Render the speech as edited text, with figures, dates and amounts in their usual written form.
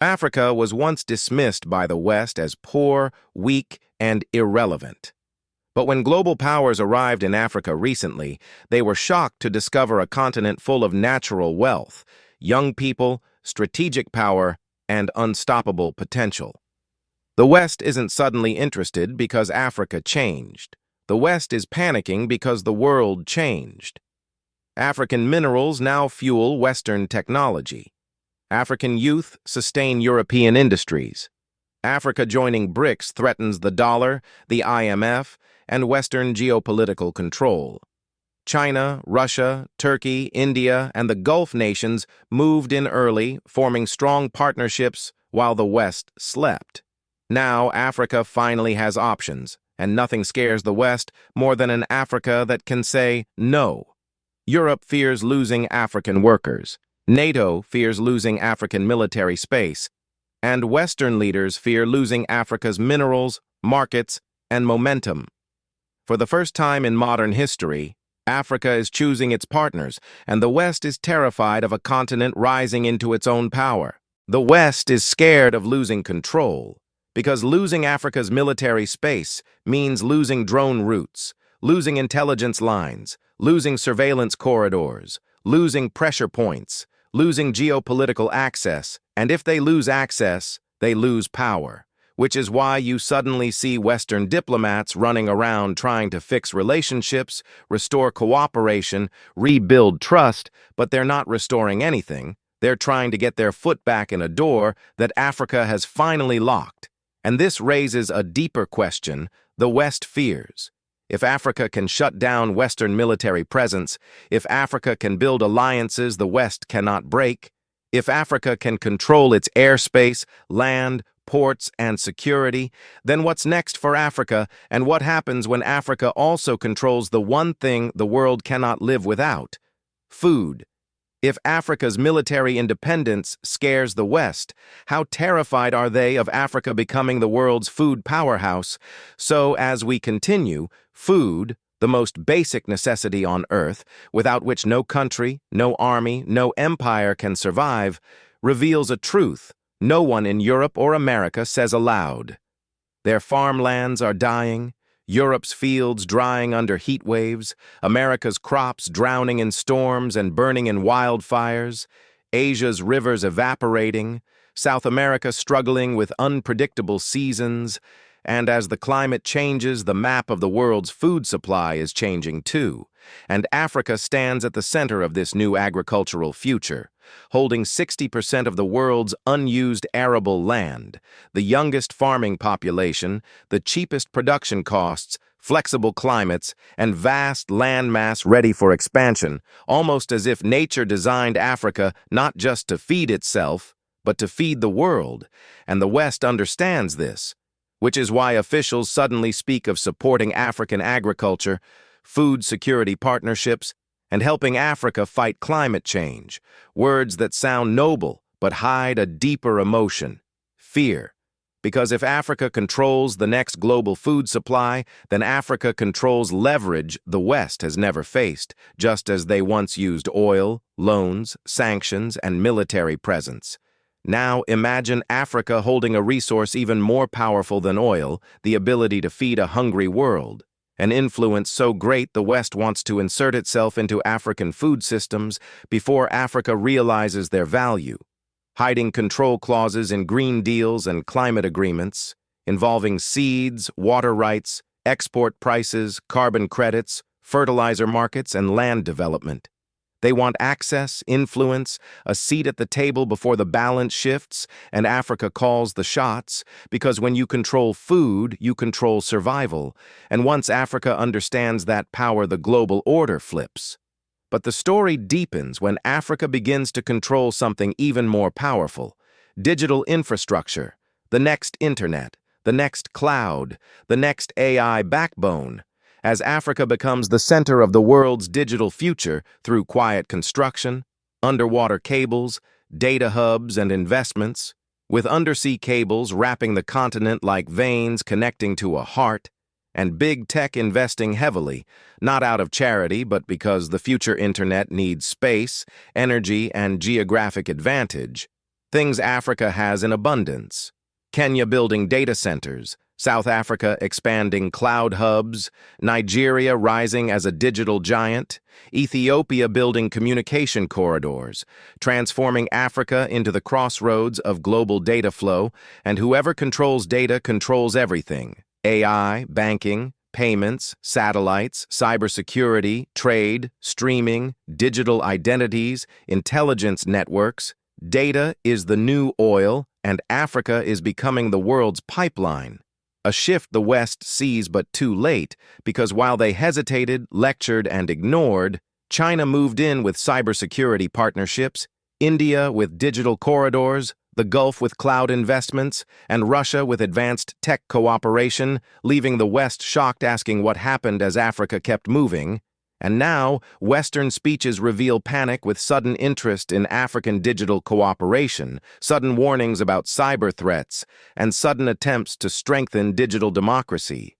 Africa was once dismissed by the West as poor, weak, and irrelevant. But when global powers arrived in Africa recently, they were shocked to discover a continent full of natural wealth, young people, strategic power, and unstoppable potential. The West isn't suddenly interested because Africa changed. The West is panicking because the world changed. African minerals now fuel Western technology. African youth sustain European industries. Africa joining BRICS threatens the dollar, the IMF, and Western geopolitical control. China, Russia, Turkey, India, and the Gulf nations moved in early, forming strong partnerships while the West slept. Now Africa finally has options, and nothing scares the West more than an Africa that can say no. Europe fears losing African workers. NATO fears losing African military space, and Western leaders fear losing Africa's minerals, markets, and momentum. For the first time in modern history, Africa is choosing its partners, and the West is terrified of a continent rising into its own power. The West is scared of losing control, because losing Africa's military space means losing drone routes, losing intelligence lines, losing surveillance corridors, losing pressure points, losing geopolitical access, and if they lose access, they lose power, which is why you suddenly see Western diplomats running around trying to fix relationships, restore cooperation, rebuild trust, but they're not restoring anything. They're trying to get their foot back in a door that Africa has finally locked. And this raises a deeper question the West fears. If Africa can shut down Western military presence, if Africa can build alliances the West cannot break, if Africa can control its airspace, land, ports, and security, then what's next for Africa, and what happens when Africa also controls the one thing the world cannot live without? Food. If Africa's military independence scares the West, how terrified are they of Africa becoming the world's food powerhouse? So, as we continue, food, the most basic necessity on Earth, without which no country, no army, no empire can survive, reveals a truth no one in Europe or America says aloud. Their farmlands are dying, Europe's fields drying under heat waves, America's crops drowning in storms and burning in wildfires, Asia's rivers evaporating, South America struggling with unpredictable seasons, and as the climate changes, the map of the world's food supply is changing too, and Africa stands at the center of this new agricultural future, holding 60% of the world's unused arable land, the youngest farming population, the cheapest production costs, flexible climates, and vast landmass ready for expansion, almost as if nature designed Africa not just to feed itself, but to feed the world, and the West understands this, which is why officials suddenly speak of supporting African agriculture, food security partnerships, and helping Africa fight climate change, words that sound noble but hide a deeper emotion, fear. Because if Africa controls the next global food supply, then Africa controls leverage the West has never faced, just as they once used oil, loans, sanctions, and military presence. Now imagine Africa holding a resource even more powerful than oil, the ability to feed a hungry world. An influence so great the West wants to insert itself into African food systems before Africa realizes their value, hiding control clauses in green deals and climate agreements, involving seeds, water rights, export prices, carbon credits, fertilizer markets, and land development. They want access, influence, a seat at the table before the balance shifts, and Africa calls the shots, because when you control food, you control survival, and once Africa understands that power, the global order flips. But the story deepens when Africa begins to control something even more powerful: digital infrastructure, the next internet, the next cloud, the next AI backbone. As Africa becomes the center of the world's digital future through quiet construction, underwater cables, data hubs, and investments, with undersea cables wrapping the continent like veins connecting to a heart, and big tech investing heavily, not out of charity but because the future internet needs space, energy, and geographic advantage, Things Africa has in abundance. Kenya building data centers, South Africa expanding cloud hubs, Nigeria rising as a digital giant, Ethiopia building communication corridors, transforming Africa into the crossroads of global data flow, and whoever controls data controls everything: AI, banking, payments, satellites, cybersecurity, trade, streaming, digital identities, intelligence networks. Data is the new oil, and Africa is becoming the world's pipeline. A shift the West sees but too late, because while they hesitated, lectured, and ignored, China moved in with cybersecurity partnerships, India with digital corridors, the Gulf with cloud investments, and Russia with advanced tech cooperation, leaving the West shocked, asking what happened as Africa kept moving. And now, Western speeches reveal panic with sudden interest in African digital cooperation, sudden warnings about cyber threats, and sudden attempts to strengthen digital democracy.